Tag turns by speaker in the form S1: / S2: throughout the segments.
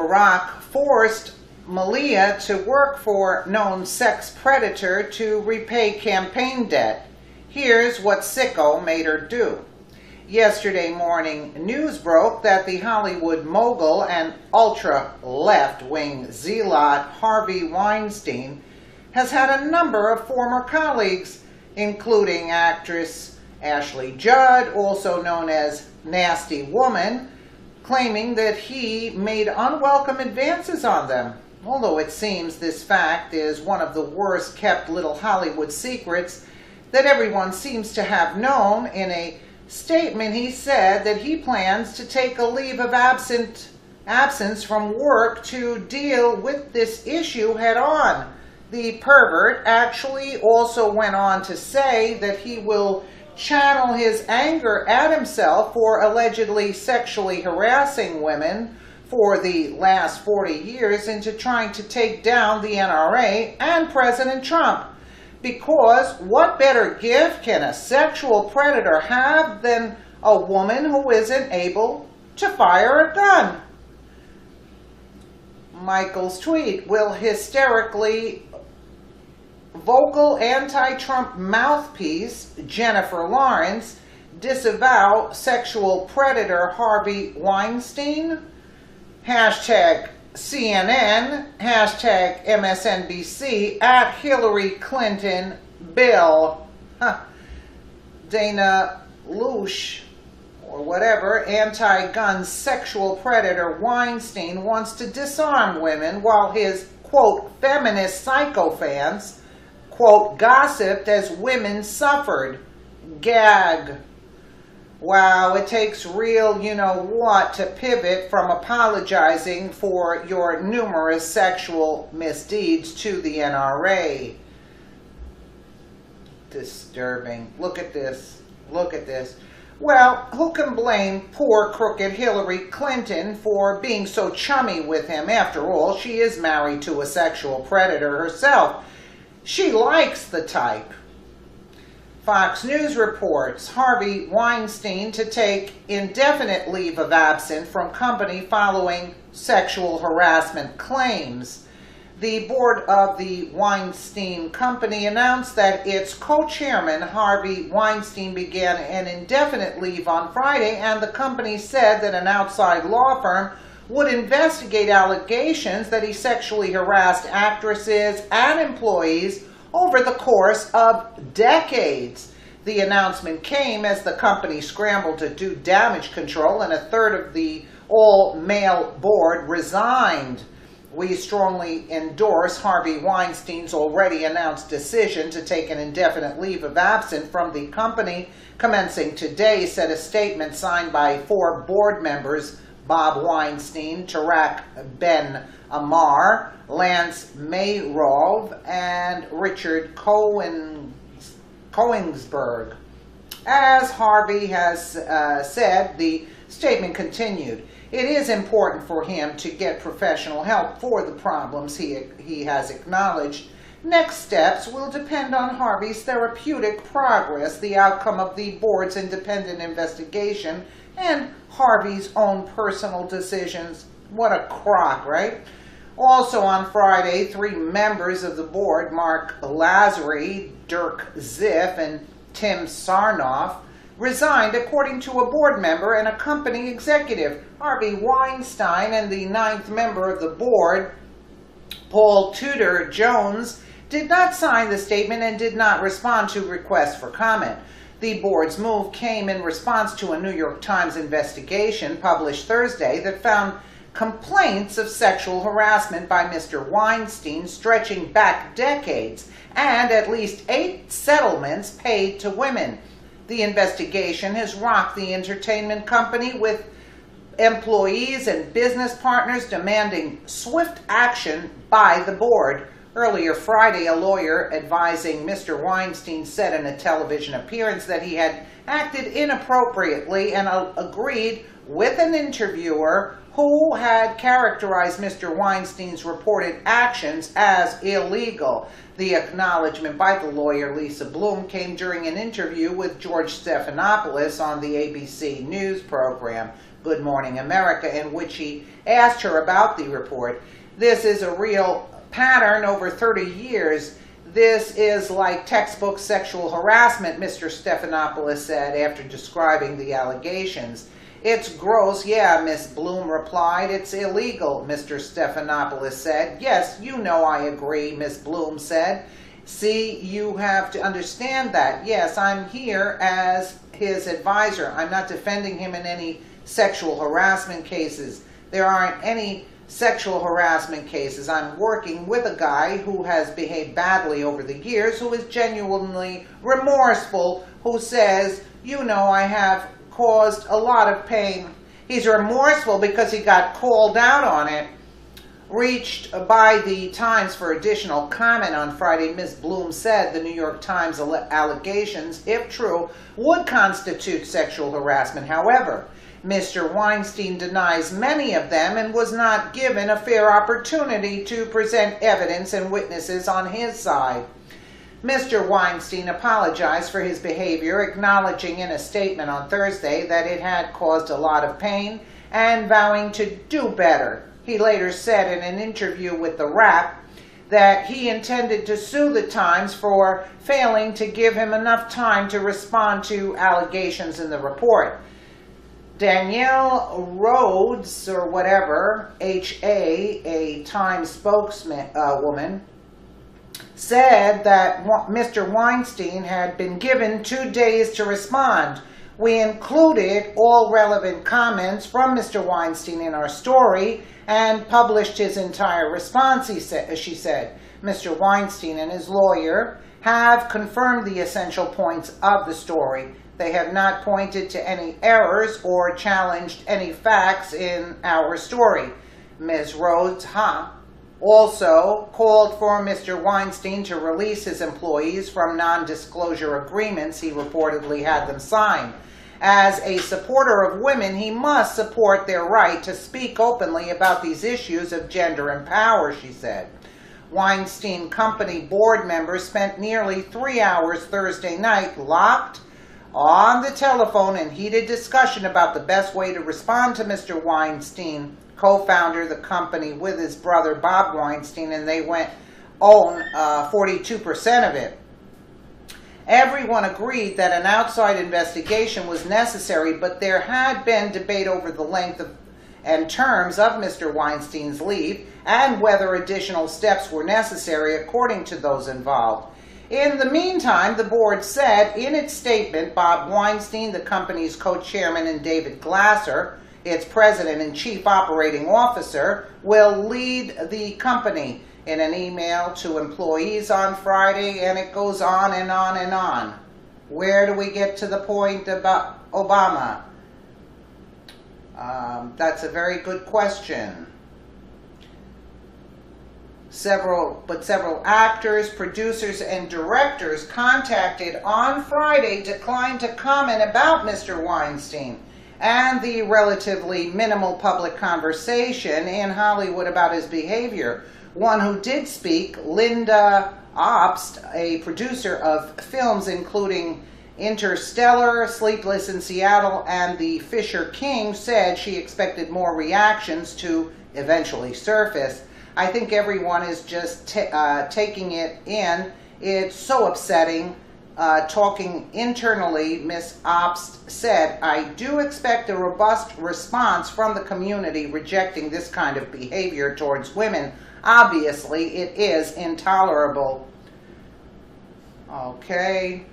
S1: Iraq forced Malia to work for known sex predator to repay campaign debt. Here's what Sicko made her do. Yesterday morning, news broke that the Hollywood mogul and ultra-left-wing zealot Harvey Weinstein has had a number of former colleagues, including actress Ashley Judd, also known as Nasty Woman, claiming that he made unwelcome advances on them. Although it seems this fact is one of the worst kept little Hollywood secrets that everyone seems to have known. In a statement, he said that he plans to take a leave of absence from work to deal with this issue head on. The pervert actually also went on to say that he will channel his anger at himself for allegedly sexually harassing women for the last 40 years into trying to take down the NRA and President Trump. Because what better gift can a sexual predator have than a woman who isn't able to fire a gun? Michael's tweet: will hysterically vocal anti-Trump mouthpiece Jennifer Lawrence disavow sexual predator Harvey Weinstein? Hashtag CNN, hashtag MSNBC, at Hillary Clinton Bill. Dana Loesch, or whatever, anti-gun sexual predator Weinstein wants to disarm women while his, quote, feminist psychophants, quote, gossiped as women suffered. Gag. Wow, it takes real you-know-what to pivot from apologizing for your numerous sexual misdeeds to the NRA. Disturbing. Look at this. Look at this. Well, who can blame poor crooked Hillary Clinton for being so chummy with him? After all, she is married to a sexual predator herself. She likes the type. Fox News reports Harvey Weinstein to take indefinite leave of absence from company following sexual harassment claims. The board of the Weinstein Company announced that its co-chairman, Harvey Weinstein, began an indefinite leave on Friday, and the company said that an outside law firm would investigate allegations that he sexually harassed actresses and employees over the course of decades. The announcement came as the company scrambled to do damage control, and a third of the all-male board resigned. We strongly endorse Harvey Weinstein's already announced decision to take an indefinite leave of absence from the company commencing today, said a statement signed by 4 board members: Bob Weinstein, Tarak Ben Ammar, Lance Mayrov, and Richard Koenigsberg. As Harvey has said, the statement continued, it is important for him to get professional help for the problems he has acknowledged. Next steps will depend on Harvey's therapeutic progress, the outcome of the board's independent investigation, and Harvey's own personal decisions. What a crock, right? Also on Friday, 3 members of the board, Mark Lazary, Dirk Ziff, and Tim Sarnoff, resigned, according to a board member and a company executive. Harvey Weinstein and the 9th member of the board, Paul Tudor Jones, did not sign the statement and did not respond to requests for comment. The board's move came in response to a New York Times investigation published Thursday that found complaints of sexual harassment by Mr. Weinstein stretching back decades and at least 8 settlements paid to women. The investigation has rocked the entertainment company, with employees and business partners demanding swift action by the board. Earlier Friday, a lawyer advising Mr. Weinstein said in a television appearance that he had acted inappropriately and agreed with an interviewer who had characterized Mr. Weinstein's reported actions as illegal. The acknowledgement by the lawyer, Lisa Bloom, came during an interview with George Stephanopoulos on the ABC News program. Good Morning America, in which he asked her about the report. This is a real pattern over 30 years. This is like textbook sexual harassment, Mr. Stephanopoulos said after describing the allegations. It's gross, yeah, Miss Bloom replied. It's illegal, Mr. Stephanopoulos said. Yes, you know I agree, Miss Bloom said. See, you have to understand that. Yes, I'm here as his advisor. I'm not defending him in any sexual harassment cases. There aren't any sexual harassment cases. I'm working with a guy who has behaved badly over the years, who is genuinely remorseful, who says, you know, I have caused a lot of pain. He's remorseful because he got called out on it. Reached by the Times for additional comment on Friday, Ms. Bloom said the New York Times allegations, if true, would constitute sexual harassment. However, Mr. Weinstein denies many of them and was not given a fair opportunity to present evidence and witnesses on his side. Mr. Weinstein apologized for his behavior, acknowledging in a statement on Thursday that it had caused a lot of pain and vowing to do better. He later said in an interview with The Wrap that he intended to sue the Times for failing to give him enough time to respond to allegations in the report. Danielle Rhodes, or whatever, H.A., a Times spokeswoman, said that Mr. Weinstein had been given 2 days to respond. We included all relevant comments from Mr. Weinstein in our story and published his entire response, she said. Mr. Weinstein and his lawyer have confirmed the essential points of the story. They have not pointed to any errors or challenged any facts in our story. Ms. Rhodes also called for Mr. Weinstein to release his employees from non-disclosure agreements he reportedly had them sign. As a supporter of women, he must support their right to speak openly about these issues of gender and power, she said. Weinstein Company board members spent nearly 3 hours Thursday night locked on the telephone in heated discussion about the best way to respond to Mr. Weinstein, co-founder the company with his brother Bob Weinstein, and they own 42% of it. Everyone agreed that an outside investigation was necessary, but there had been debate over the length and terms of Mr. Weinstein's leave and whether additional steps were necessary according to those involved. In the meantime, the board said in its statement, Bob Weinstein, the company's co-chairman, and David Glasser, its president and chief operating officer, will lead the company. In an email to employees on Friday, and it goes on and on and on. Where do we get to the point about Obama? That's a very good question. Several actors, producers, and directors contacted on Friday declined to comment about Mr. Weinstein and the relatively minimal public conversation in Hollywood about his behavior. One who did speak, Linda Obst, a producer of films including Interstellar, Sleepless in Seattle, and The Fisher King, said she expected more reactions to eventually surface. I think everyone is just taking it in. It's so upsetting. Talking internally, Ms. Obst said, I do expect a robust response from the community rejecting this kind of behavior towards women. Obviously, it is intolerable. Okay.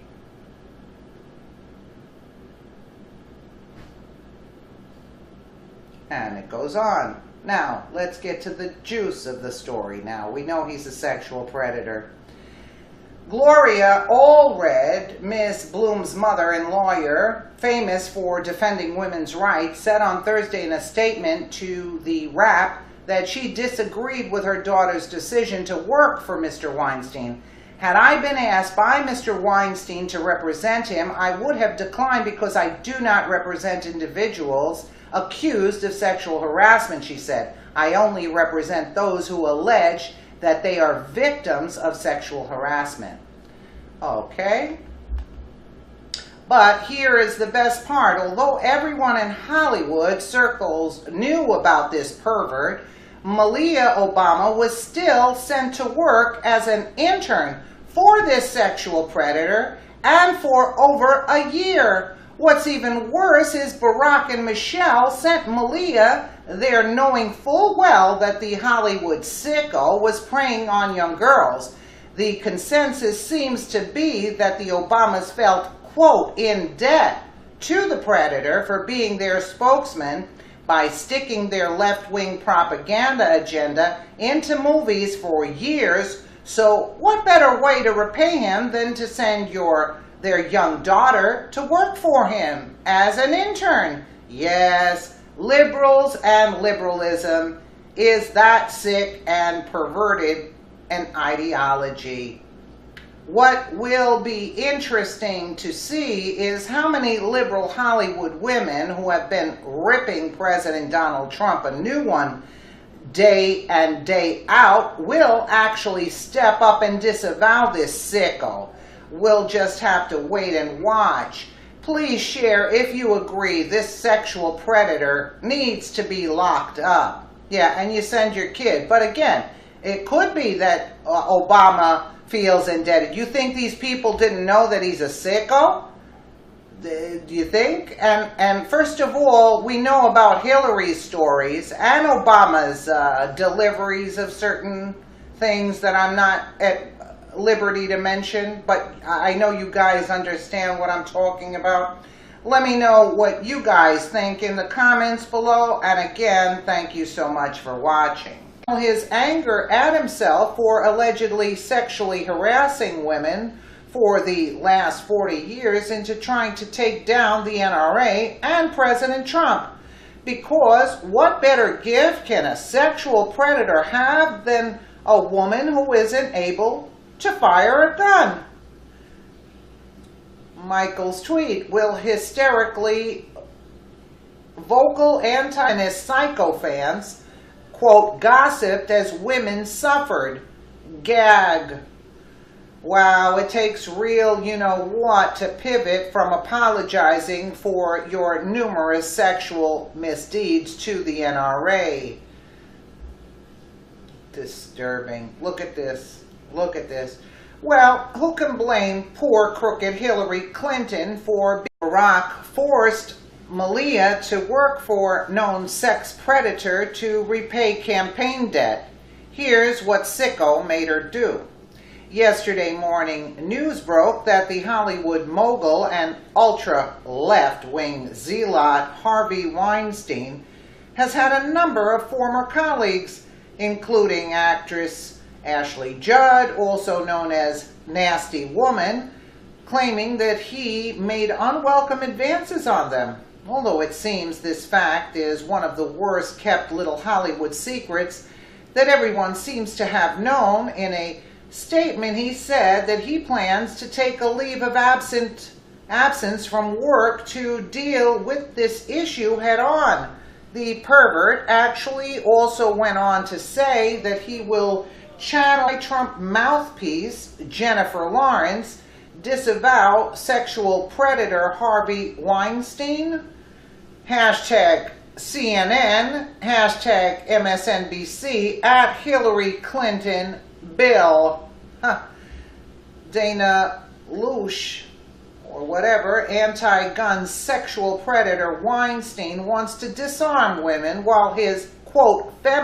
S1: And it goes on. Now, let's get to the juice of the story now. We know he's a sexual predator. Gloria Allred, Miss Bloom's mother and lawyer, famous for defending women's rights, said on Thursday in a statement to The Wrap that she disagreed with her daughter's decision to work for Mr. Weinstein. Had I been asked by Mr. Weinstein to represent him, I would have declined because I do not represent individuals accused of sexual harassment, she said. I only represent those who allege that they are victims of sexual harassment. Okay. But here is the best part. Although everyone in Hollywood circles knew about this pervert, Malia Obama was still sent to work as an intern for this sexual predator, and for over a year. What's even worse is Barack and Michelle sent Malia there knowing full well that the Hollywood sicko was preying on young girls. The consensus seems to be that the Obamas felt, quote, in debt to the predator for being their spokesman by sticking their left-wing propaganda agenda into movies for years. So what better way to repay him than to send their young daughter to work for him as an intern? Yes, liberals and liberalism is that sick and perverted an ideology. What will be interesting to see is how many liberal Hollywood women who have been ripping President Donald Trump a new one day and day out will actually step up and disavow this sicko. We'll just have to wait and watch. Please share if you agree this sexual predator needs to be locked up. Yeah, and you send your kid. But again, it could be that Obama feels indebted. You think these people didn't know that he's a sicko? Do you think? And first of all, we know about Hillary's stories and Obama's deliveries of certain things that I'm not at liberty to mention, but I know you guys understand what I'm talking about. Let me know what you guys think in the comments below, and again, thank you so much for watching. His anger at himself for allegedly sexually harassing women for the last 40 years into trying to take down the NRA and President Trump. Because what better gift can a sexual predator have than a woman who isn't able to fire a gun? Michael's tweet: will hysterically vocal anti-feminist psycho fans, quote, gossiped as women suffered. Gag. Wow, it takes real you-know-what to pivot from apologizing for your numerous sexual misdeeds to the NRA. Disturbing. Look at this. Look at this. Well, who can blame poor crooked Hillary Clinton for Barack forced Malia to work for known sex predator to repay campaign debt? Here's what Sicko made her do. Yesterday morning, news broke that the Hollywood mogul and ultra-left-wing zealot Harvey Weinstein has had a number of former colleagues, including actress Ashley Judd, also known as Nasty Woman, claiming that he made unwelcome advances on them. Although it seems this fact is one of the worst kept little Hollywood secrets that everyone seems to have known. In a statement, he said that he plans to take a leave of absence from work to deal with this issue head on. The pervert actually also went on to say that he will channel Trump mouthpiece Jennifer Lawrence disavow sexual predator Harvey Weinstein. Hashtag CNN, hashtag MSNBC, at Hillary Clinton Bill. Dana Loesch, or whatever, anti-gun sexual predator Weinstein wants to disarm women while his, quote, feminist